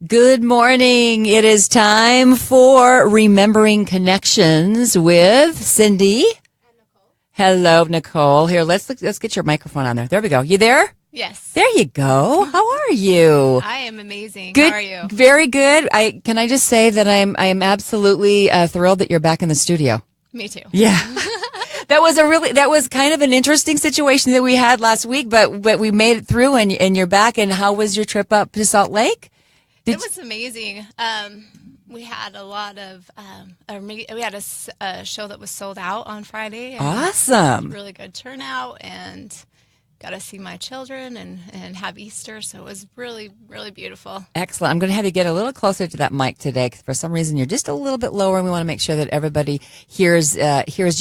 Good morning. It is time for Remembering Connections with Cindy. And Nicole. Hello, Nicole. Here, let's get your microphone on there. There we go. You there? Yes. There you go. How are you? I am amazing. Good. How are you? Very good. Can I just say that I am absolutely thrilled that you're back in the studio. Me too. Yeah. That was kind of an interesting situation that we had last week, but we made it through and you're back. And how was your trip up to Salt Lake? It was amazing. We had a lot of, we had a show that was sold out on Friday. And Awesome. Really good turnout, and got to see my children and have Easter. So it was really, really beautiful. Excellent. I'm going to have you get a little closer to that mic today, 'cause for some reason you're just a little bit lower, and we want to make sure that everybody hears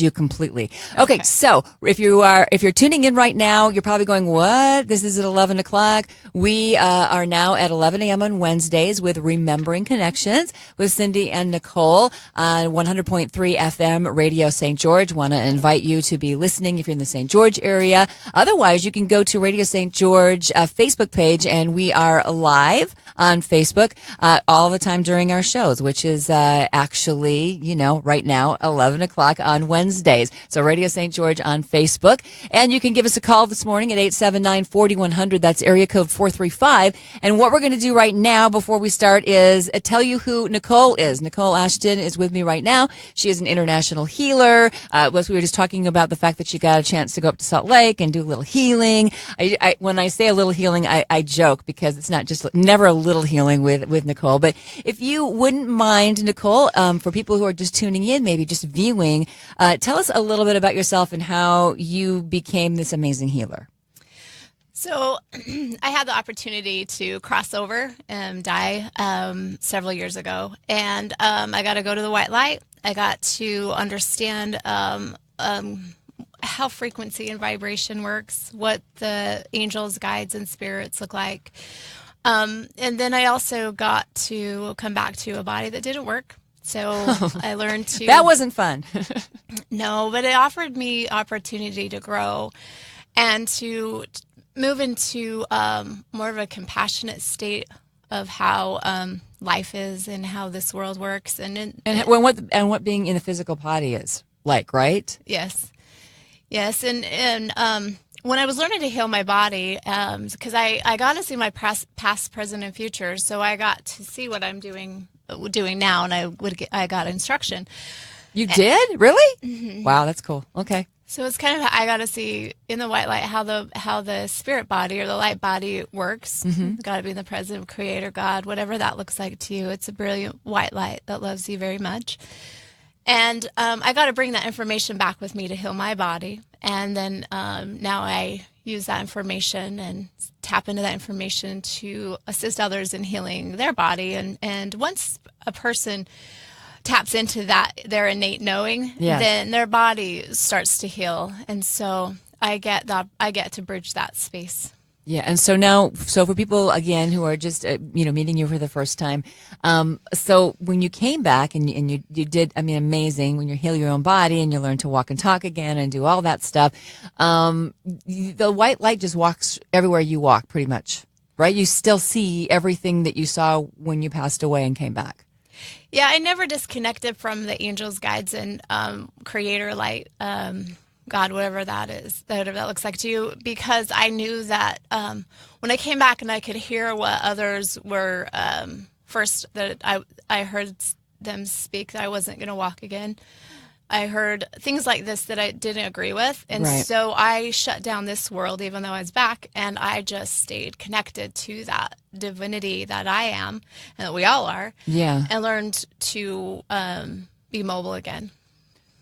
you completely. Okay. So if you're tuning in right now, you're probably going, "What? This is at 11 o'clock." We are now at 11 a.m. on Wednesdays with Remembering Connections with Cindy and Nicole on 100.3 FM Radio St. George. Want to invite you to be listening if you're in the St. George area. Otherwise, you can go to Radio St. George Facebook page, and we are live on Facebook all the time during our shows, which is actually, right now, 11 o'clock on Wednesdays. So Radio St. George on Facebook. And you can give us a call this morning at 879-4100. That's area code 435. And what we're going to do right now before we start is tell you who Nicole is. Nicole Ashton is with me right now. She is an international healer. We were just talking about the fact that she got a chance to go up to Salt Lake and do a little healing. When I say a little healing, I joke, because it's not just never a little healing with Nicole. But if you wouldn't mind, Nicole, for people who are just tuning in, maybe just viewing, tell us a little bit about yourself and how you became this amazing healer. So I had the opportunity to cross over and die several years ago. And I got to go to the white light. I got to understand how frequency and vibration works, what the angels, guides, and spirits look like. And then I also got to come back to a body that didn't work. So I learned to... That wasn't fun. No, but it offered me opportunity to grow and to move into more of a compassionate state of how life is and how this world works. And what being in a physical body is like, right? Yes. Yes, and when I was learning to heal my body, because I got to see my past, present, and future, so I got to see what I'm doing now, and I got instruction. You did? Really? Mm-hmm. Wow, that's cool. Okay. So it's kind of, I got to see in the white light how the spirit body or the light body works. Mm-hmm. Got to be in the presence of Creator God, whatever that looks like to you. It's a brilliant white light that loves you very much. And I got to bring that information back with me to heal my body. And then now I use that information and tap into that information to assist others in healing their body. And once a person taps into that, their innate knowing, then their body starts to heal. And so I get to bridge that space. Yeah, and so for people, again, who are just, meeting you for the first time, so when you came back and you did, amazing, when you heal your own body and you learn to walk and talk again and do all that stuff, the white light just walks everywhere you walk, pretty much, right? You still see everything that you saw when you passed away and came back. Yeah, I never disconnected from the angels, guides, and Creator light, God, whatever that is, whatever that looks like to you, because I knew that when I came back and I could hear what others were, first, that I heard them speak that I wasn't going to walk again. I heard things like this that I didn't agree with, and so I shut down this world even though I was back, and I just stayed connected to that divinity that I am and that we all are, and learned to be mobile again.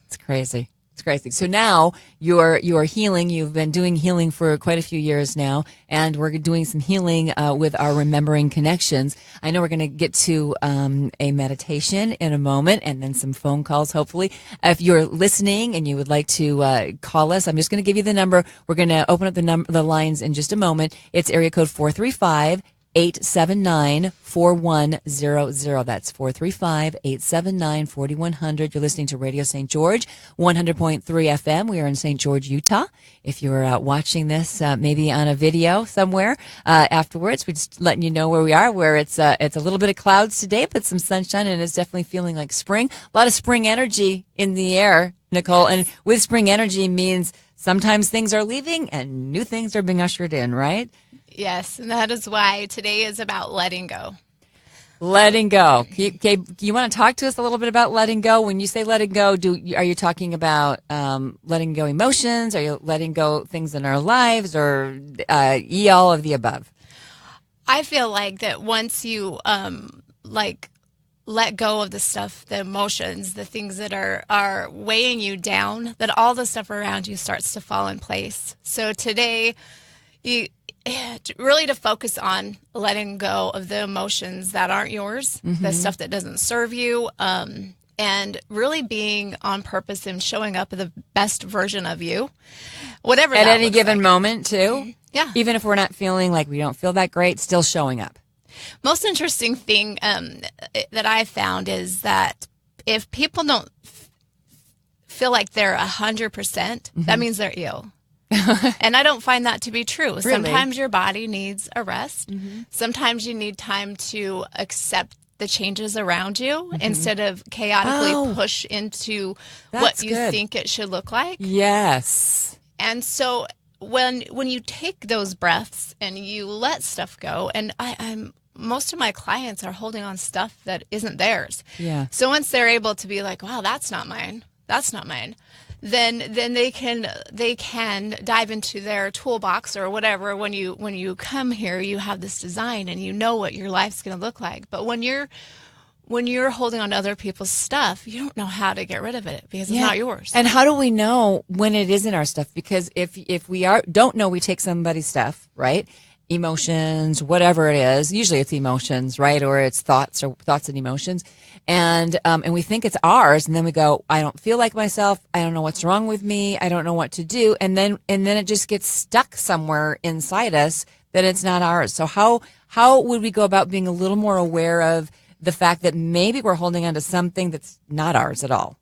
It's crazy. It's crazy. So now you're healing. You've been doing healing for quite a few years now, and we're doing some healing with our Remembering Connections. I know we're going to get to a meditation in a moment, and then some phone calls, hopefully. If you're listening and you would like to call us, I'm just going to give you the number. We're going to open up the lines in just a moment. It's area code 435 435-879-4100. That's 435-879-4100. You're listening to Radio St. George, 100.3 FM. We are in St. George, Utah. If you're watching this maybe on a video somewhere afterwards, we're just letting you know where we are, where it's a little bit of clouds today, but some sunshine, and it's definitely feeling like spring. A lot of spring energy in the air, Nicole. And with spring energy means sometimes things are leaving and new things are being ushered in, right? Yes, and that is why today is about letting go. Letting go. Okay, you want to talk to us a little bit about letting go? When you say letting go, are you talking about letting go emotions? Are you letting go things in our lives, or all of the above? I feel like that once you let go of the stuff, the emotions, the things that are weighing you down, that all the stuff around you starts to fall in place. So today, you really to focus on letting go of the emotions that aren't yours, the stuff that doesn't serve you, and really being on purpose and showing up the best version of you, whatever at that any given like. moment too. Yeah, even if we're not feeling like we don't feel that great, still showing up. Most interesting thing that I found is that if people don't feel like they're 100%, that means they're ill. And I don't find that to be true. Really? Sometimes your body needs a rest. Sometimes you need time to accept the changes around you instead of chaotically push into what you think it should look like. Yes. And so when you take those breaths and you let stuff go, and I'm most of my clients are holding on stuff that isn't theirs. Yeah. So once they're able to be like, wow, that's not mine, then they can dive into their toolbox or whatever. When you come here, you have this design and you know what your life's going to look like. But when you're holding on to other people's stuff, you don't know how to get rid of it because it's not yours. And how do we know when it isn't our stuff? Because if we don't know, we take somebody's stuff, right? Emotions, whatever it is. Usually it's emotions, right? Or it's thoughts and emotions. And we think it's ours. And then we go, I don't feel like myself. I don't know what's wrong with me. I don't know what to do. And then it just gets stuck somewhere inside us that it's not ours. So how would we go about being a little more aware of the fact that maybe we're holding on to something that's not ours at all?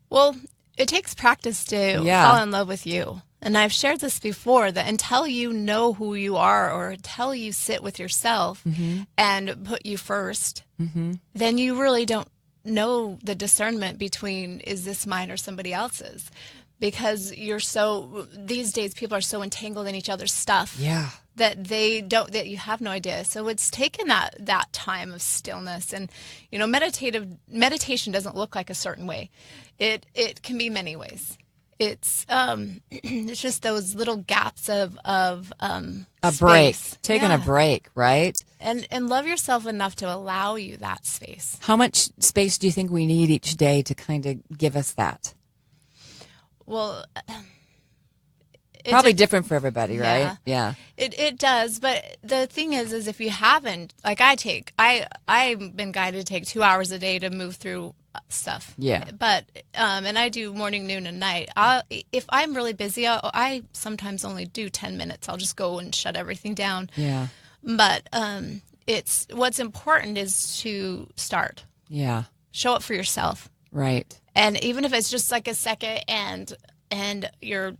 Well, it takes practice to fall in love with you. And I've shared this before, that until you know who you are, or until you sit with yourself and put you first, then you really don't know the discernment between, is this mine or somebody else's? Because these days people are so entangled in each other's stuff. Yeah. That you have no idea. So it's taken that time of stillness, and meditation doesn't look like a certain way. It can be many ways. It's it's just those little gaps of a break, taking a break, right? And love yourself enough to allow you that space. How much space do you think we need each day to kind of give us that? Well, probably different for everybody, right? Yeah. It does, but the thing is if you haven't, like I've been guided to take 2 hours a day to move through stuff. Yeah. But and I do morning, noon, and night. If I'm really busy, I sometimes only do 10 minutes. I'll just go and shut everything down. Yeah. But it's what's important is to start. Yeah. Show up for yourself. Right. And even if it's just like a second and you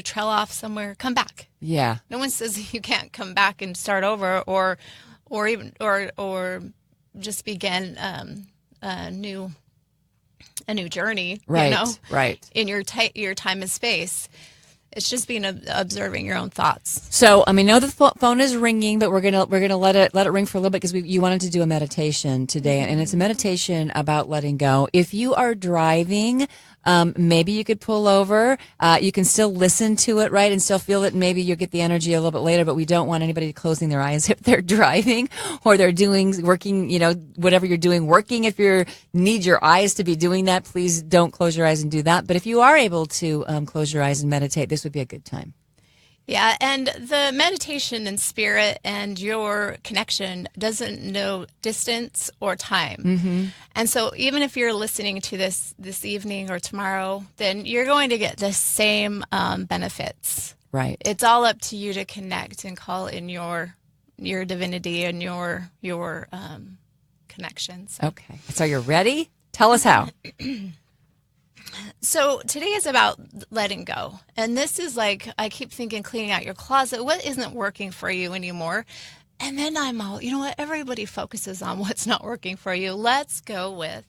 trail off somewhere, come back. Yeah. No one says you can't come back and start over or just begin a new journey. Right. Right. In your time and space. It's just being observing your own thoughts. So, I know the phone is ringing, but we're gonna let it ring for a little bit because you wanted to do a meditation today, and it's a meditation about letting go. If you are driving, maybe you could pull over. You can still listen to it, right, and still feel it. And maybe you'll get the energy a little bit later. But we don't want anybody closing their eyes if they're driving or they're working. Whatever you're doing, working. If you need your eyes to be doing that, please don't close your eyes and do that. But if you are able to close your eyes and meditate, this would be a good time. Yeah, and the meditation and spirit and your connection doesn't know distance or time. Mm-hmm. And so even if you're listening to this evening or tomorrow, then you're going to get the same benefits. Right. It's all up to you to connect and call in your your divinity and your connection. So. Okay. So you're ready? Tell us how. So today is about letting go. And this is like, I keep thinking cleaning out your closet. What isn't working for you anymore? And then I'm all, you know what? Everybody focuses on what's not working for you. Let's go with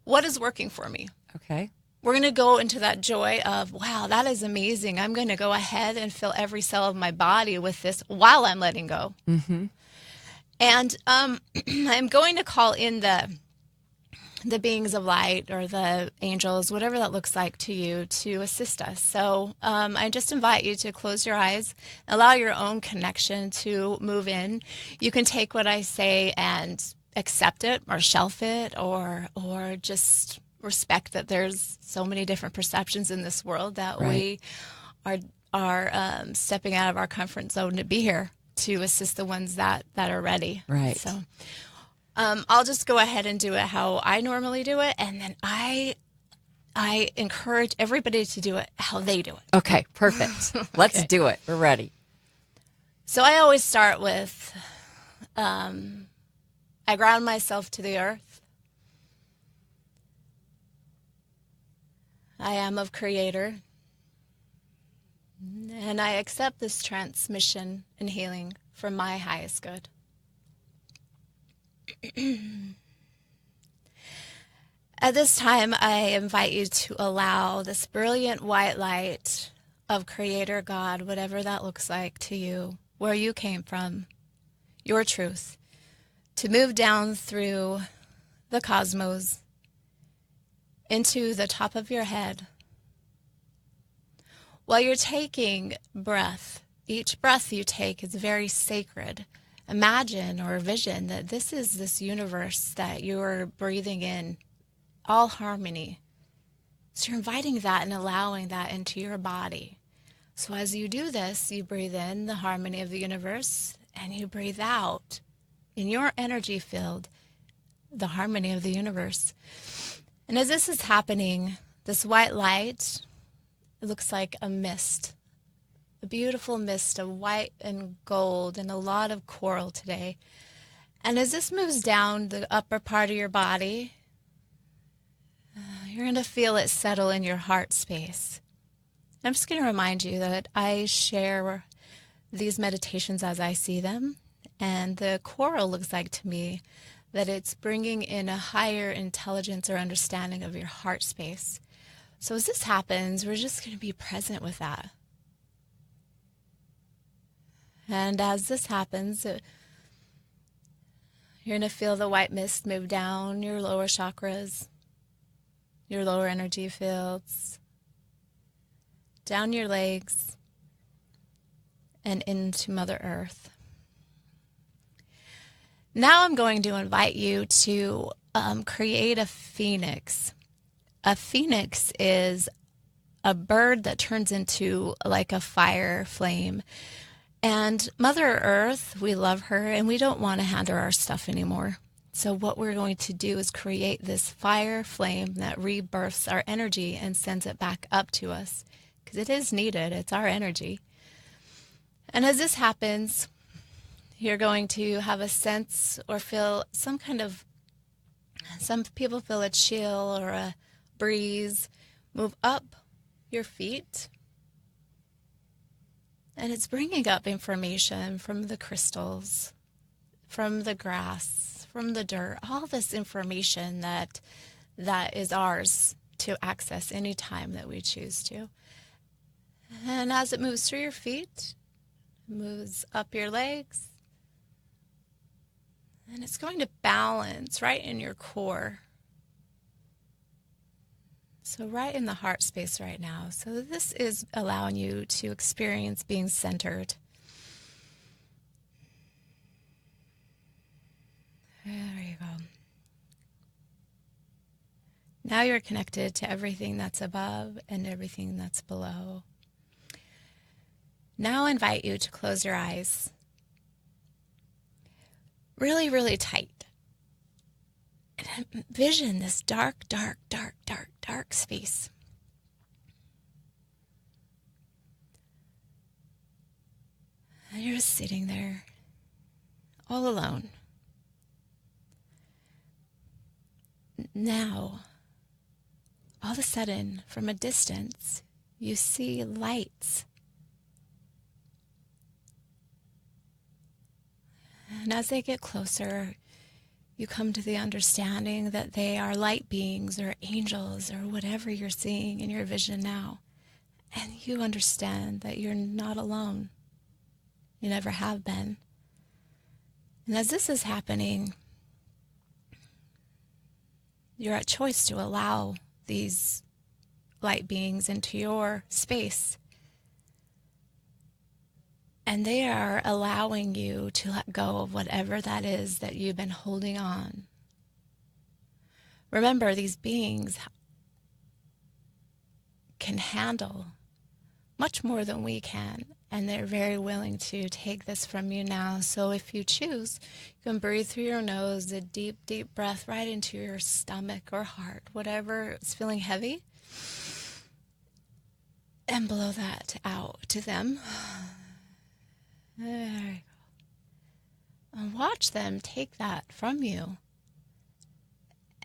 what is working for me. Okay. We're going to go into that joy of, wow, that is amazing. I'm going to go ahead and fill every cell of my body with this while I'm letting go. Mm-hmm. And I'm going to call in the beings of light or the angels, whatever that looks like to you, to assist us. So I just invite you to close your eyes, allow your own connection to move in. You can take what I say and accept it or shelf it or just respect that there's so many different perceptions in this world that Right. we are stepping out of our comfort zone to be here to assist the ones that are ready. Right. So I'll just go ahead and do it how I normally do it, and then I encourage everybody to do it how they do it. Okay, perfect. Let's do it. We're ready. So I always start with, I ground myself to the earth. I am of Creator, and I accept this transmission and healing for my highest good. At this time, I invite you to allow this brilliant white light of Creator God, whatever that looks like to you, where you came from, your truth, to move down through the cosmos into the top of your head. While you're taking breath, each breath you take is very sacred. Imagine or vision that this is this universe that you're breathing in, all harmony. So you're inviting that and allowing that into your body. So as you do this, you breathe in the harmony of the universe and you breathe out in your energy field, the harmony of the universe. And as this is happening, this white light, it looks like a mist. A beautiful mist of white and gold and a lot of coral today. And as this moves down the upper part of your body, you're going to feel it settle in your heart space. I'm just going to remind you that I share these meditations as I see them. And the coral looks like to me that it's bringing in a higher intelligence or understanding of your heart space. So as this happens, we're just going to be present with that. And as this happens, you're going to feel the white mist move down your lower chakras, your lower energy fields, down your legs, and into Mother Earth. Now I'm going to invite you to create a phoenix. A phoenix is a bird that turns into like a fire flame. And Mother Earth, we love her, and we don't want to hand her our stuff anymore. So what we're going to do is create this fire flame that rebirths our energy and sends it back up to us, because it is needed. It's our energy. And as this happens, you're going to have a sense or feel some people feel a chill or a breeze move up your feet. And it's bringing up information from the crystals, from the grass, from the dirt, all this information that is ours to access anytime that we choose to. And as it moves through your feet, it moves up your legs, and it's going to balance right in your core. So right in the heart space right now. So this is allowing you to experience being centered. There you go. Now you're connected to everything that's above and everything that's below. Now I invite you to close your eyes. Really, really tight. And envision this dark, dark, dark, dark, dark space. And you're just sitting there. all alone. Now, all of a sudden, from a distance, you see lights. And as they get closer, you come to the understanding that they are light beings or angels or whatever you're seeing in your vision now. And you understand that you're not alone. You never have been. And as this is happening, you're at choice to allow these light beings into your space. And they are allowing you to let go of whatever that is that you've been holding on. Remember, these beings can handle much more than we can, and they're very willing to take this from you now. So if you choose, you can breathe through your nose, a deep, deep breath right into your stomach or heart, whatever is feeling heavy, and blow that out to them. There you go. And watch them take that from you.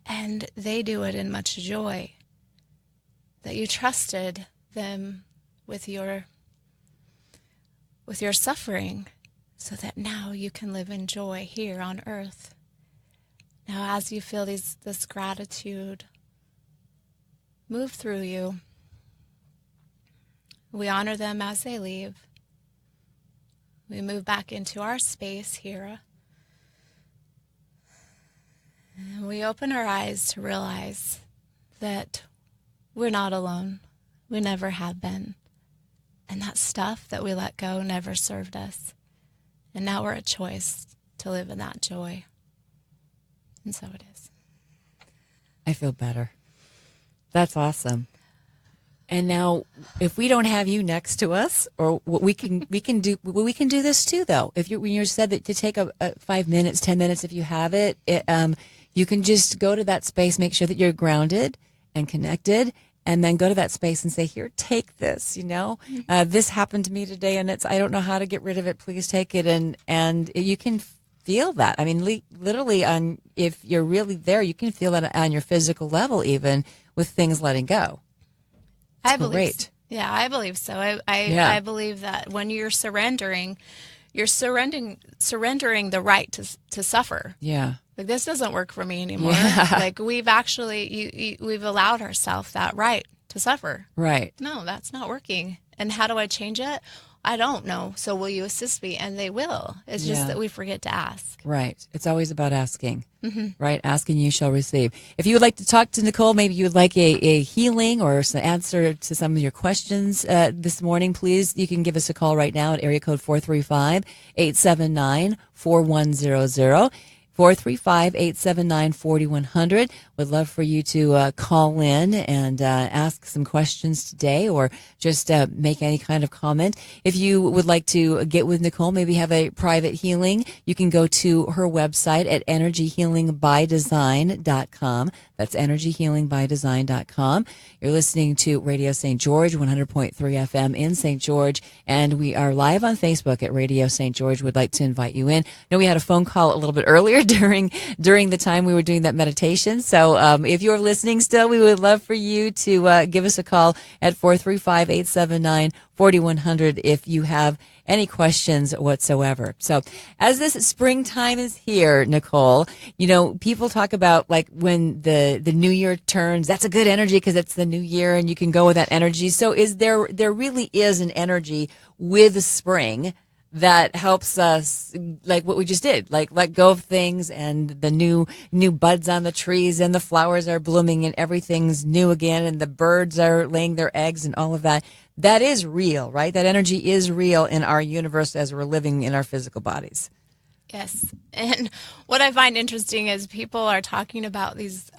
And they do it in much joy. That you trusted them with your suffering, so that now you can live in joy here on earth. Now as you feel this gratitude move through you, we honor them as they leave. We move back into our space here. And we open our eyes to realize that we're not alone. We never have been. And that stuff that we let go never served us. And now we're a choice to live in that joy. And so it is. I feel better. That's awesome. And now, if we don't have you next to us, or what we can do this too. Though, when you said that to take a 5 minutes, 10 minutes, if you have it, you can just go to that space, make sure that you're grounded and connected, and then go to that space and say, "Here, take this." This happened to me today, and I don't know how to get rid of it. Please take it, and you can feel that. I mean, literally, if you're really there, you can feel that on your physical level, even with things letting go. I believe so. I believe that when you're surrendering the right to suffer. Yeah. Like, this doesn't work for me anymore. Yeah. Like, we've actually, we've allowed ourselves that right to suffer. Right. No, that's not working. And how do I change it? I don't know. So will you assist me? And they will. It's just that we forget to ask. Right. It's always about asking. Mm-hmm. Right. Asking, you shall receive. If you would like to talk to Nicole, maybe you would like a healing or some answer to some of your questions this morning, please, you can give us a call right now at area code 435-879-4100. 435-879-4100. Would love for you to call in and ask some questions today, or just make any kind of comment. If you would like to get with Nicole, maybe have a private healing, you can go to her website at energyhealingbydesign.com. That's energyhealingbydesign.com. You're listening to Radio St. George, 100.3 FM in St. George, and we are live on Facebook at Radio St. George. Would like to invite you in. I know we had a phone call a little bit earlier during the time we were doing that meditation. So if you're listening still, we would love for you to give us a call at 435-879-4100 if you have any questions whatsoever. So as this springtime is here, Nicole, people talk about, like, when the new year turns, that's a good energy because it's the new year and you can go with that energy. So there really is an energy with spring that helps us, like what we just did, like let go of things, and the new buds on the trees, and the flowers are blooming, and everything's new again, and the birds are laying their eggs, and all of that. That is real, right? That energy is real in our universe as we're living in our physical bodies. Yes. And what I find interesting is people are talking about these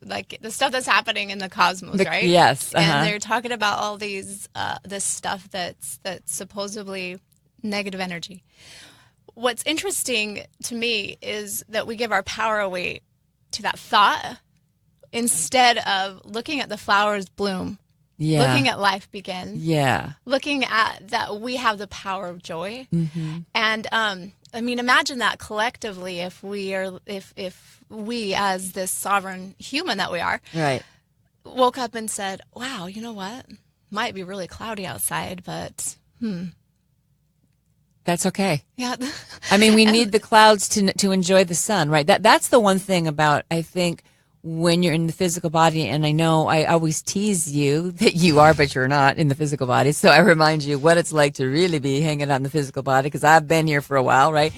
like the stuff that's happening in the cosmos, right? Yes. And they're talking about all these, this stuff that's supposedly negative energy. What's interesting to me is that we give our power away to that thought instead of looking at the flowers bloom Yeah. Looking at life begin. Yeah. Looking at that we have the power of joy. Mm-hmm. And I mean, imagine that collectively if we as this sovereign human that we are, Right. woke up and said, wow, you know what? Might be really cloudy outside, but That's okay. yeah. I mean, we need the clouds to enjoy the sun, right? That's the one thing about, I think, when you're in the physical body, and I know I always tease you that you are, but you're not in the physical body. So I remind you what it's like to really be hanging out in the physical body, because I've been here for a while, right?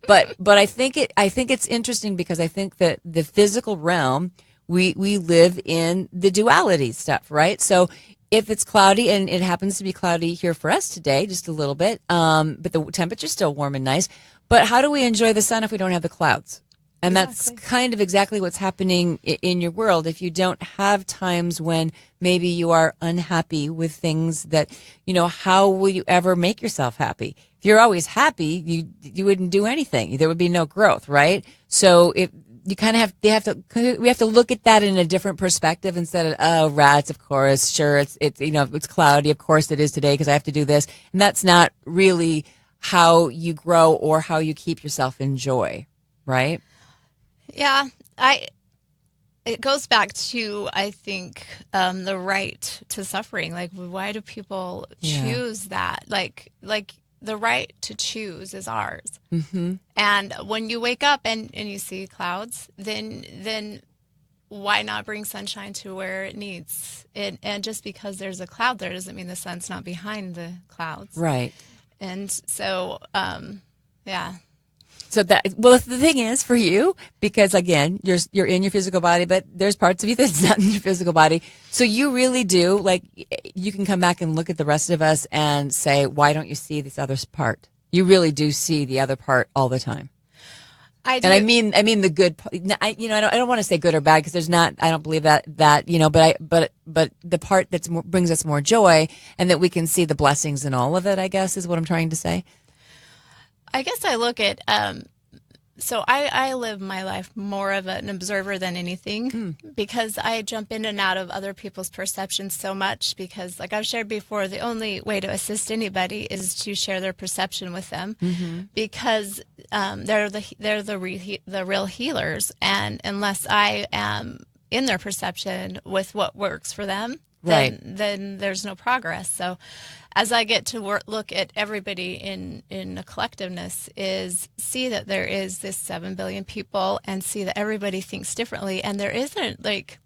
But I think it's interesting, because I think that the physical realm, we live in the duality stuff, right? So if it's cloudy, and it happens to be cloudy here for us today, just a little bit, but the temperature's still warm and nice. But how do we enjoy the sun if we don't have the clouds? And that's kind of exactly what's happening in your world. If you don't have times when maybe you are unhappy with things that, how will you ever make yourself happy? If you're always happy, you wouldn't do anything. There would be no growth, right? So we have to look at that in a different perspective, instead of, oh, rats, of course, sure, it's cloudy, of course it is today because I have to do this. And that's not really how you grow or how you keep yourself in joy, right? Yeah, it goes back to, I think, the right to suffering. Like, why do people choose that? Like the right to choose is ours. Mm-hmm. And when you wake up and you see clouds, then why not bring sunshine to where it needs? And just because there's a cloud there doesn't mean the sun's not behind the clouds. Right. And so, yeah. So the thing is for you, because again, you're in your physical body, but there's parts of you that's not in your physical body. So you really do, like, you can come back and look at the rest of us and say, why don't you see this other part? You really do see the other part all the time. I do. And I mean the good. I don't want to say good or bad, because there's not. I don't believe that. But the part that brings us more joy, and that we can see the blessings in all of it, I guess, is what I'm trying to say. I guess I look at, so I live my life more of an observer than anything, because I jump in and out of other people's perceptions so much, because, like I've shared before, the only way to assist anybody is to share their perception with them, because they're the real healers, and unless I am in their perception with what works for them, then there's no progress. So as I get to look at everybody in a collectiveness, is see that there is this 7 billion people, and see that everybody thinks differently. And there isn't, like,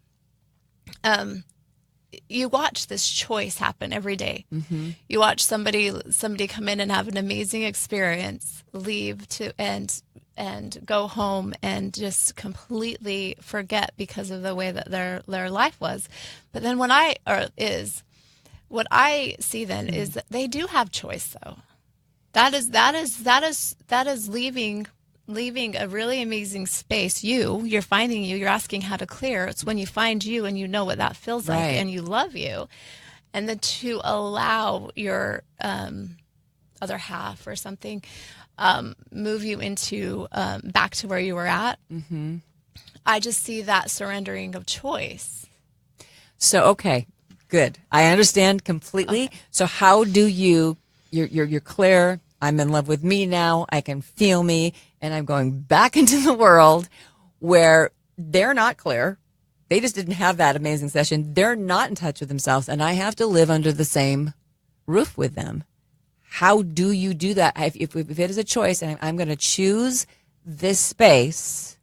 you watch this choice happen every day. Mm-hmm. You watch somebody come in and have an amazing experience, leave and go home and just completely forget because of the way that their life was. But then what I see then is that they do have choice, though. That is leaving a really amazing space. You're finding you're asking how to clear. It's when you find you and you know what that feels like, and you love you, and then to allow your other half or something move you into back to where you were at. Mm-hmm. I just see that surrendering of choice. So, okay. Good. I understand completely. Okay. So how do you're clear. I'm in love with me now. I can feel me, and I'm going back into the world where they're not clear. They just didn't have that amazing session. They're not in touch with themselves, and I have to live under the same roof with them. How do you do that? If it is a choice, and I'm going to choose this space,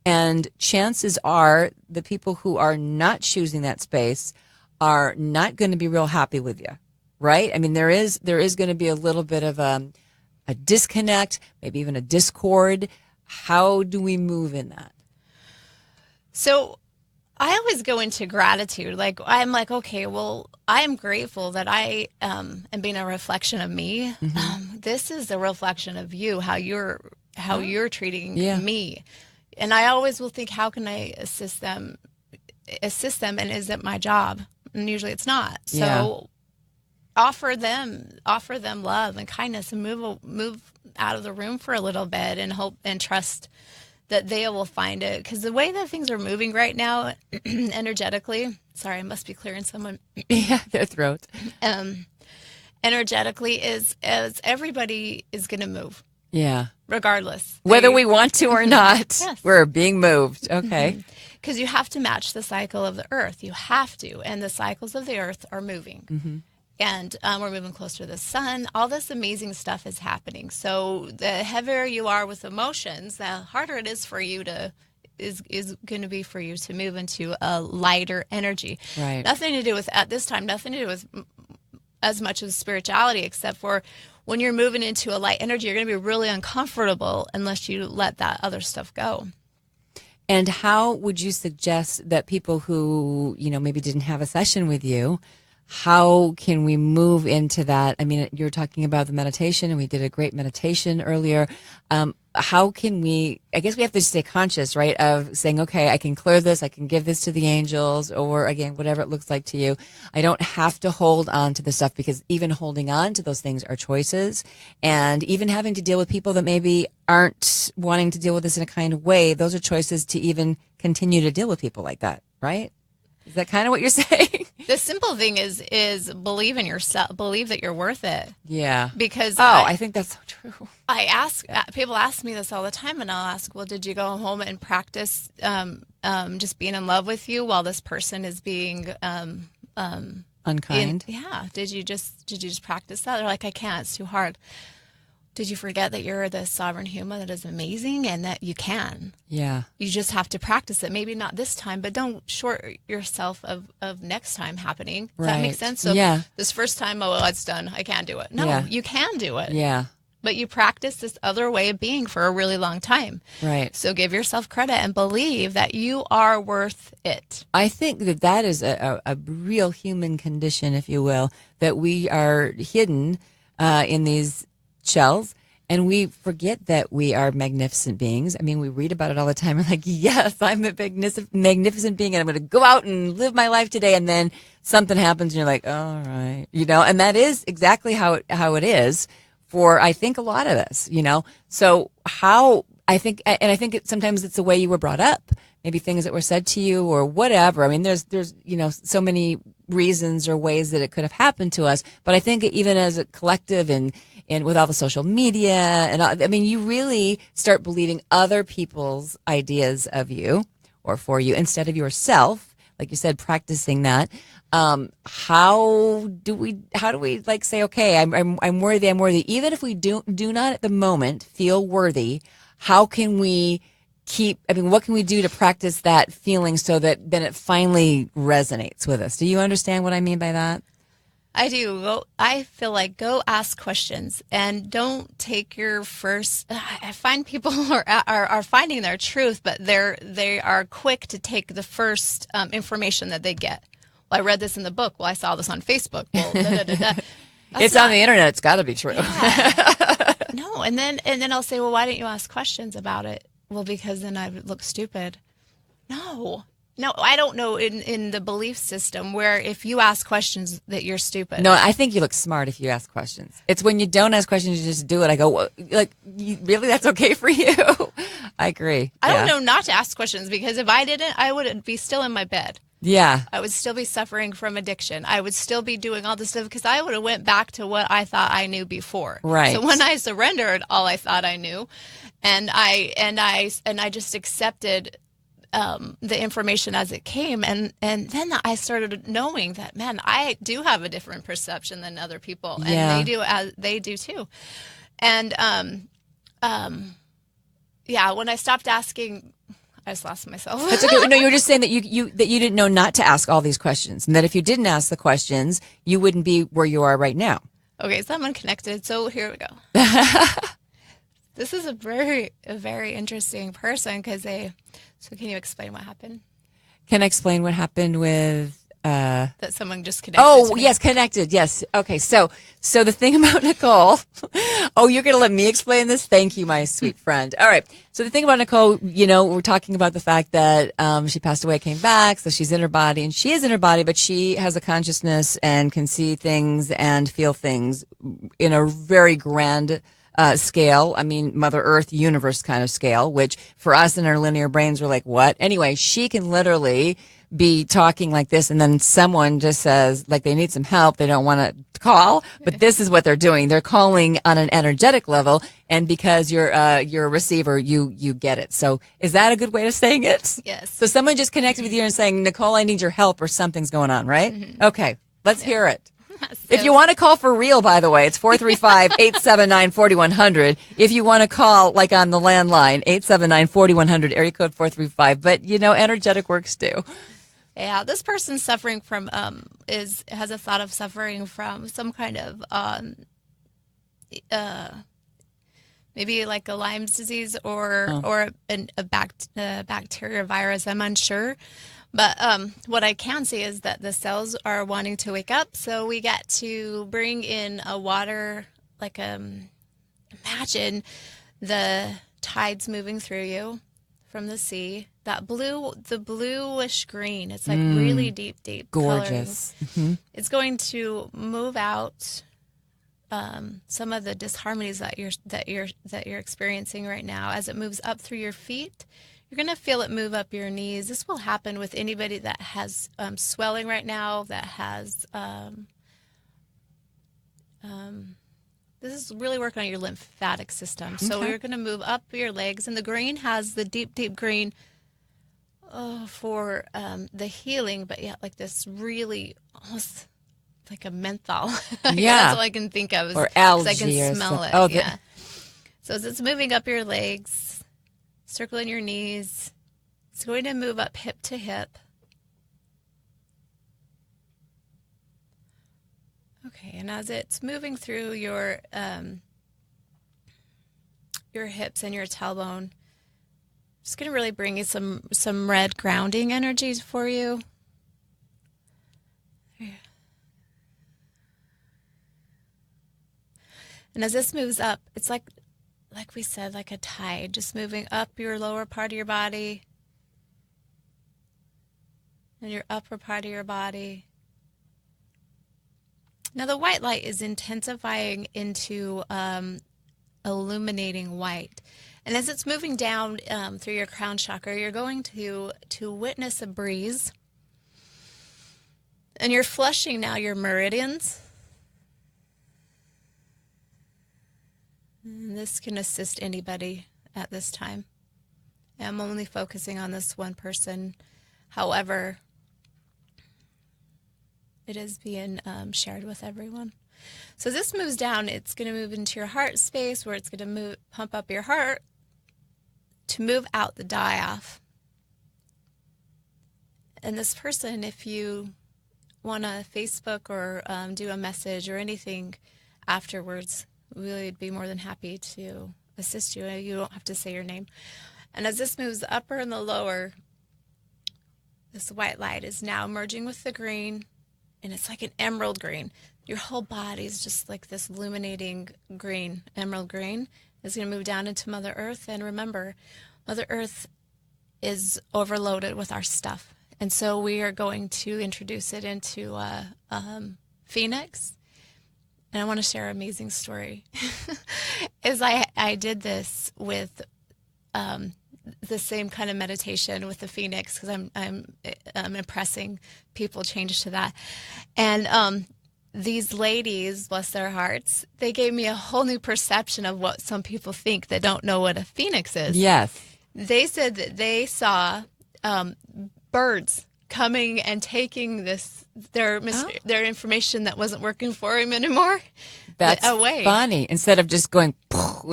and chances are the people who are not choosing that space are not going to be real happy with you, right? I mean, there is going to be a little bit of a disconnect, maybe even a discord. How do we move in that? So I always go into gratitude. Like, I'm like, okay, well, I am grateful that I am being a reflection of me. Mm-hmm. This is a reflection of you, how you're treating me. And I always will think, how can I assist them? And is it my job? And usually it's not. So offer them love and kindness, and move out of the room for a little bit, and hope and trust that they will find it. Because the way that things are moving right now, energetically, sorry, I must be clearing someone. Yeah, their throat. Energetically is as everybody is going to move. Yeah. Regardless. Whether we want to or not, yes. We're being moved. Okay. Because you have to match the cycle of the earth. You have to. And the cycles of the earth are moving. Mm-hmm. And we're moving closer to the sun. All this amazing stuff is happening. So the heavier you are with emotions, the harder it is for you to is going to be for you to move into a lighter energy. Right. Nothing to do with at this time. Nothing to do with as much as spirituality, except for when you're moving into a light energy, you're going to be really uncomfortable unless you let that other stuff go. And how would you suggest that people who, maybe didn't have a session with you, how can we move into that? I mean, you're talking about the meditation, and we did a great meditation earlier. How can we, I guess we have to stay conscious, right, of saying, okay, I can clear this, I can give this to the angels, or again, whatever it looks like to you. I don't have to hold on to the stuff, because even holding on to those things are choices. And even having to deal with people that maybe aren't wanting to deal with this in a kind of way, those are choices to even continue to deal with people like that, right? Is that kind of what you're saying? The simple thing is believe in yourself, believe that you're worth it. Yeah. Because I think that's so true. People ask me this all the time, and I'll ask, well, did you go home and practice just being in love with you while this person is being unkind? Did you just practice that? They're like, I can't. It's too hard. Did you forget that you're the sovereign human that is amazing and that you can? Yeah. You just have to practice it. Maybe not this time, but don't short yourself of next time happening. Does that make sense? So this first time, it's done. I can't do it. No, you can do it. Yeah. But you practice this other way of being for a really long time. Right. So give yourself credit and believe that you are worth it. I think that is a real human condition, if you will, that we are hidden in these shells, and we forget that we are magnificent beings. I mean, we read about it all the time. We're like, yes, I'm a magnificent being, and I'm going to go out and live my life today. And then something happens, and you're like, all right, and that is exactly how it is for, I think, a lot of us, So sometimes it's the way you were brought up, maybe things that were said to you or whatever. I mean, there's so many reasons or ways that it could have happened to us. But I think even as a collective and with all the social media and I mean, you really start believing other people's ideas of you or for you instead of yourself. Like you said, practicing that. How do we like say, okay, I'm worthy, even if we do not at the moment feel worthy? How can we what can we do to practice that feeling so that then it finally resonates with us? Do you understand what I mean by that? I do. I feel like go ask questions and don't take your first. I find people are finding their truth, but they are quick to take the first information that they get. Well, I read this in the book. Well, I saw this on Facebook. Well, it's on the internet. It's got to be true. Yeah. No, and then I'll say, well, why didn't you ask questions about it? Well, because then I would look stupid. No, I don't know in the belief system where if you ask questions that you're stupid. No, I think you look smart if you ask questions. It's when you don't ask questions, you just do it. I go, really? That's okay for you? I agree. I don't know not to ask questions, because if I didn't, I would be still in my bed. Yeah. I would still be suffering from addiction. I would still be doing all this stuff because I would have went back to what I thought I knew before. Right. So when I surrendered all I thought I knew, and I just accepted the information as it came, and then I started knowing that, man, I do have a different perception than other people, and they do too. And when I stopped asking, I just lost myself. That's okay. No, you were just saying that you didn't know not to ask all these questions, and that if you didn't ask the questions, you wouldn't be where you are right now. Okay, so I'm unconnected. So here we go. This is a very interesting person because So can you explain what happened? Can I explain what happened with? That someone just connected. Oh, yes, connected. Yes. Okay. So the thing about Nicole. Oh, you're going to let me explain this? Thank you, my sweet friend. All right. So the thing about Nicole, we're talking about the fact that she passed away, came back, so she's in her body, and she is in her body, but she has a consciousness and can see things and feel things in a very grand scale. I mean, Mother Earth, universe kind of scale, which for us in our linear brains, we're like, what? Anyway, she can literally be talking like this, and then someone just says, like, they need some help. They don't want to call, but this is what they're doing. They're calling on an energetic level, and because you're a receiver, you get it. So is that a good way of saying it? Yes. So someone just connected with you and saying, Nicole, I need your help, or something's going on, right? Mm-hmm. Okay, let's hear it. If you want to call for real, by the way, it's 435-879-4100. If you want to call, like on the landline, 879-4100, area code 435. But, energetic works too. Yeah, this person's suffering from, has a thought of suffering from some kind of, maybe like a Lyme's disease or a bacteria virus. I'm unsure. But what I can see is that the cells are wanting to wake up, so we get to bring in a water, like imagine the tides moving through you from the sea. The bluish green. It's like really deep, gorgeous. Mm-hmm. It's going to move out some of the disharmonies that you're experiencing right now as it moves up through your feet. You're going to feel it move up your knees. This will happen with anybody that has swelling right now, that has, this is really working on your lymphatic system. So we're going to move up your legs, and the green has the deep, deep green for the healing, but yeah, like this really almost like a menthol. Yeah. That's all I can think of. Or algae. I can smell it. Oh, yeah. So as it's moving up your legs, circling your knees. It's going to move up hip to hip. Okay, and as it's moving through your hips and your tailbone, it's going to really bring you some red grounding energies for you. And as this moves up, it's like we said, like a tide, just moving up your lower part of your body and your upper part of your body. Now the white light is intensifying into illuminating white. And as it's moving down through your crown chakra, you're going to witness a breeze. And you're flushing now your meridians. And this can assist anybody at this time. I'm only focusing on this one person. However, it is being shared with everyone. So this moves down. It's going to move into your heart space, where it's going to pump up your heart to move out the die-off. And this person, if you want to Facebook or do a message or anything afterwards, we'd be more than happy to assist you. You don't have to say your name. And as this moves the upper and the lower, this white light is now merging with the green, and it's like an emerald green. Your whole body is just like this illuminating green, emerald green. It's going to move down into Mother Earth. And remember, Mother Earth is overloaded with our stuff. And so we are going to introduce it into Phoenix. And I want to share an amazing story. Is I did this with the same kind of meditation with the Phoenix, because I'm impressing people change to that. And these ladies, bless their hearts, they gave me a whole new perception of what some people think that don't know what a Phoenix is. Yes. They said that they saw birds coming and taking their information that wasn't working for him anymore. That's away. Funny. Instead of just going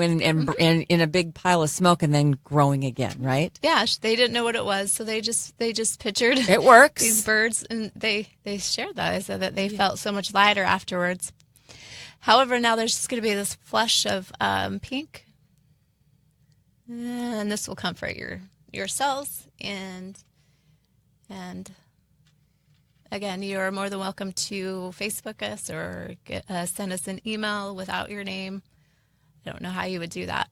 in a big pile of smoke and then growing again, right? Yeah, they didn't know what it was, so they just pictured it works. These birds, and they shared that. They said that they felt so much lighter afterwards. However, now there's just going to be this flush of pink, and this will comfort your cells and again, you are more than welcome to Facebook us or send us an email without your name. I don't know how you would do that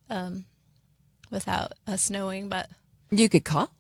without us knowing, but you could call.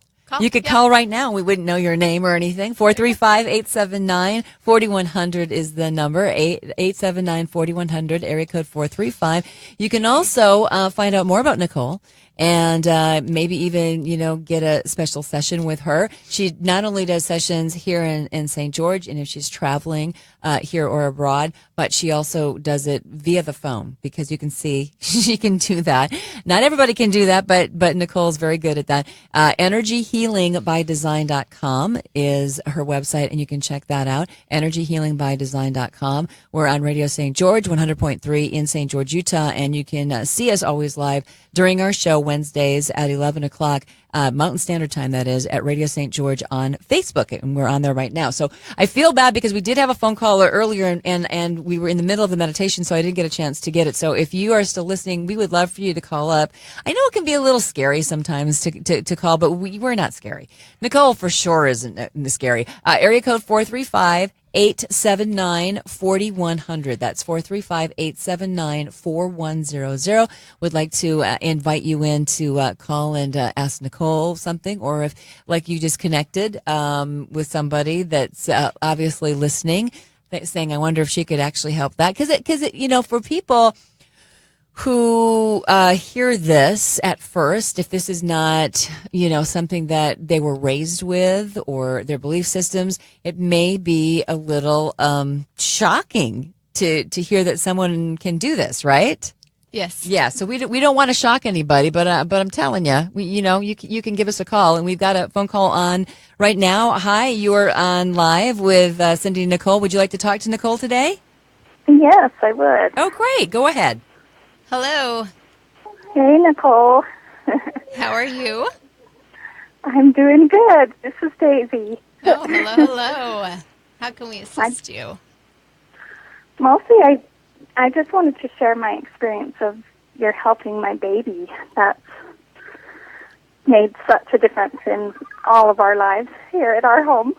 You could call right now. We wouldn't know your name or anything. 435-879-4100 is the number. 879-4100, area code 435. You can also find out more about Nicole and maybe even, get a special session with her. She not only does sessions here in St. George, and if she's traveling here or abroad, but she also does it via the phone, because you can see she can do that. Not everybody can do that, but Nicole's very good at that. EnergyHealingByDesign.com is her website, and you can check that out. EnergyHealingByDesign.com. We're on Radio St. George, 100.3 in St. George, Utah, and you can see us always live during our show Wednesdays at 11 o'clock. Mountain Standard Time, that is, at Radio St. George on Facebook, and we're on there right now. So I feel bad because we did have a phone caller earlier, and we were in the middle of the meditation, so I didn't get a chance to get it. So if you are still listening, we would love for you to call up. I know it can be a little scary sometimes to call, but we're not scary. Nicole for sure isn't scary. Area code 435-879-4100. That's 435-879-4100. Would like to invite you in to call and ask Nicole something, or if, like, you just connected with somebody that's obviously listening, saying, I wonder if she could actually help that. Because for people who hear this at first, if this is not, something that they were raised with or their belief systems, it may be a little shocking to hear that someone can do this, right? Yes. Yeah. So we don't want to shock anybody, but I'm telling you, you can give us a call, and we've got a phone call on right now. Hi, you're on live with Cindy and Nicole. Would you like to talk to Nicole today? Yes, I would. Oh, great. Go ahead. Hello. Hey, Nicole. How are you? I'm doing good. This is Daisy. Oh, hello. How can we assist you? Mostly, I just wanted to share my experience of your helping my baby. That's made such a difference in all of our lives here at our home.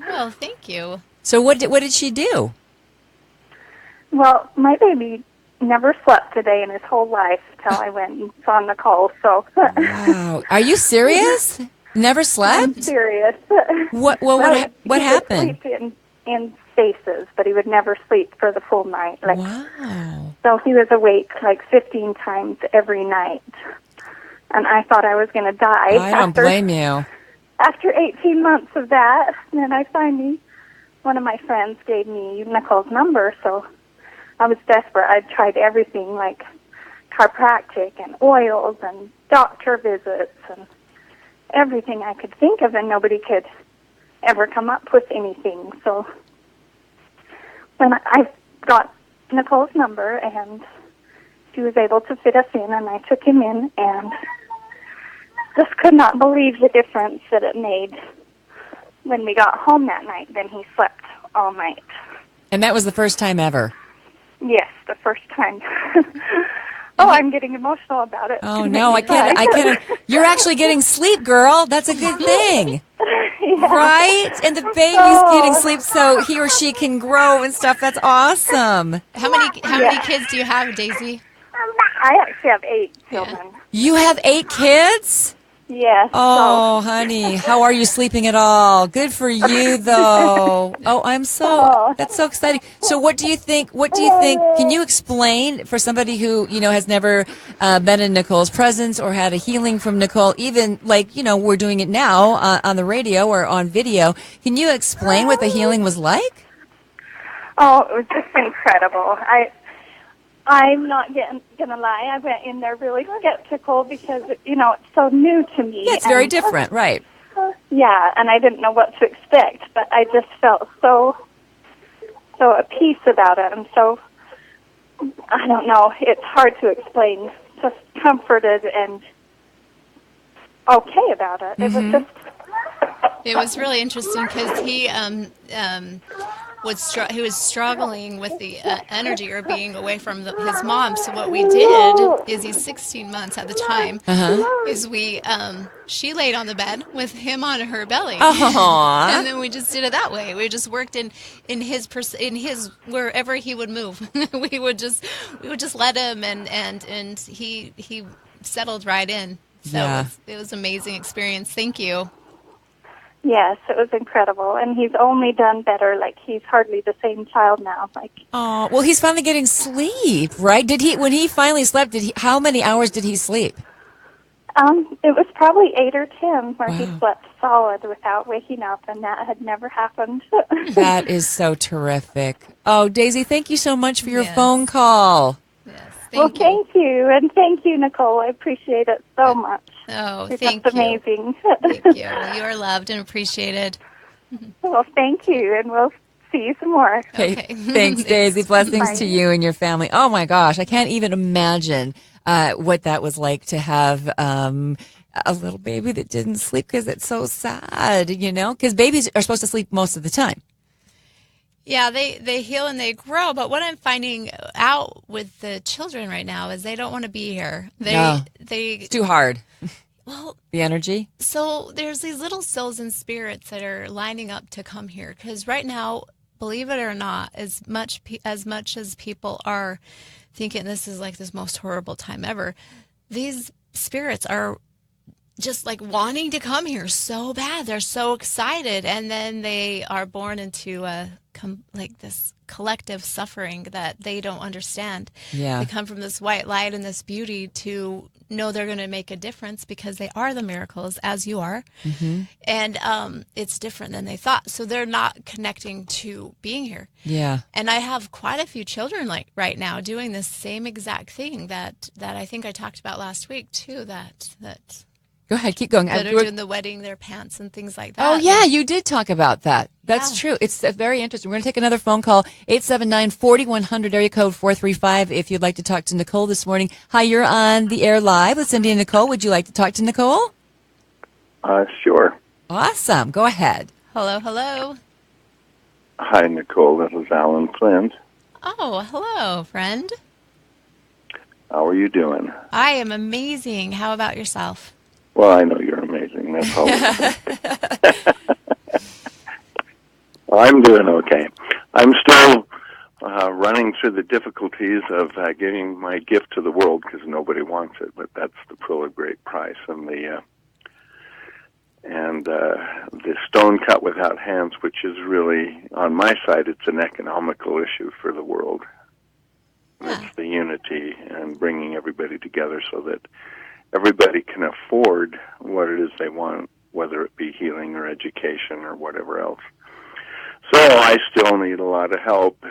Well, thank you. So what did she do? Well, my baby never slept a day in his whole life till I went and saw Nicole. So, wow, are you serious? Never slept? I'm serious. What happened? He would sleep in spaces, but he would never sleep for the full night. Wow. So he was awake like 15 times every night, and I thought I was going to die. I don't blame you. After 18 months of that, and then I finally, one of my friends gave me Nicole's number, so I was desperate. I'd tried everything, like chiropractic and oils and doctor visits and everything I could think of, and nobody could ever come up with anything. So when I got Nicole's number, and she was able to fit us in, and I took him in, and just could not believe the difference that it made when we got home that night. Then he slept all night. And that was the first time ever? Yes, the first time. Oh, I'm getting emotional about it. Oh, no, I can't. You're actually getting sleep, girl. That's a good thing. Yeah. Right? And the baby's getting sleep so he or she can grow and stuff. That's awesome. How many kids do you have, Daisy? I actually have 8 children. You have 8 kids? Yes. Oh, honey, how are you sleeping at all? Good for you, though. Oh, that's so exciting. So what do you think, can you explain for somebody who, has never been in Nicole's presence or had a healing from Nicole, even like, we're doing it now on the radio or on video. Can you explain what the healing was like? Oh, it was just incredible. I'm not going to lie. I went in there really skeptical because, it's so new to me. Yeah, it's very different, right? Yeah, and I didn't know what to expect, but I just felt so at peace about it. And so, I don't know, it's hard to explain. Just comforted and okay about it. Mm-hmm. It was really interesting because he he was struggling with the energy or being away from his mom. So what we did is, he's 16 months at the time, is she laid on the bed with him on her belly. Aww. And then we just did it that way. We just worked in his wherever he would move. we would just let him, and he settled right in. So Yeah. it was an amazing experience. Thank you. Yes, it was incredible. And he's only done better. Like, he's hardly the same child now. Like, Oh, well, he's finally getting sleep, right? When he finally slept, how many hours did he sleep? it was probably 8 or 10 where he Wow. slept solid without waking up, and that had never happened. That is so terrific. Oh, Daisy, thank you so much for your Yes. phone call. Yes. Well, Thank you. thank you, and thank you, Nicole. I appreciate it so much. Oh, You're thank just you. amazing. Thank you. You are loved and appreciated. Well, thank you, and we'll see you some more. Okay. Okay. Thanks, Daisy. Blessings Bye. to you and your family. Oh my gosh, I can't even imagine what that was like to have a little baby that didn't sleep because it's so sad, because babies are supposed to sleep most of the time. Yeah, they heal and they grow, but what I'm finding out with the children right now is they don't want to be here. No. They It's too hard. well, The energy. so there's these little souls and spirits that are lining up to come here because right now, believe it or not, as much as people are thinking this is like this most horrible time ever, these spirits are just like wanting to come here so bad. They're so excited, and then they are born into like this collective suffering that they don't understand. Yeah. They come from this white light and this beauty to know they're going to make a difference because they are the miracles, as you are. Mm-hmm. And it's different than they thought. So they're not connecting to being here. Yeah. And I have quite a few children like right now doing this same exact thing that I think I talked about last week too, that Go ahead. Keep going. are doing the wetting their pants and things like that. Oh, yeah, you did talk about that. That's Yeah. true. It's very interesting. We're going to take another phone call, 879-4100, area code 435, if you'd like to talk to Nicole this morning. Hi, you're on the air live with Cindy and Nicole. Would you like to talk to Nicole? Sure. Awesome. Go ahead. Hello, hello. Hi, Nicole. This is Alan Flint. Oh, hello, friend. How are you doing? I am amazing. How about yourself? Well, I know you're amazing. That's all. Well, I'm doing okay. I'm still running through the difficulties of giving my gift to the world because nobody wants it, but that's the pearl of great price. And the stone cut without hands, which is really, on my side, it's an economical issue for the world. Yeah. It's the unity and bringing everybody together so that everybody can afford what it is they want, whether it be healing or education or whatever else. So I still need a lot of help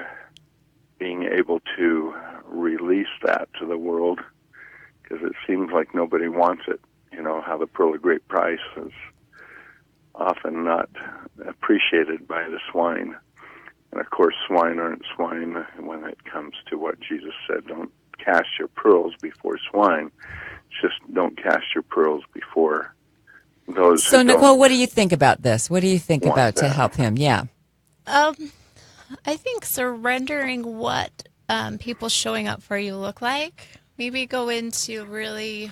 being able to release that to the world because it seems like nobody wants it. You know, how the pearl of great price is often not appreciated by the swine. And of course, swine aren't swine when it comes to what Jesus said. Don't cast your pearls before swine. Just don't cast your pearls before those So, who Nicole, don't what do you think about this? What do you think want about to that. help him? Yeah. I think surrendering what people showing up for you look like. Maybe go into really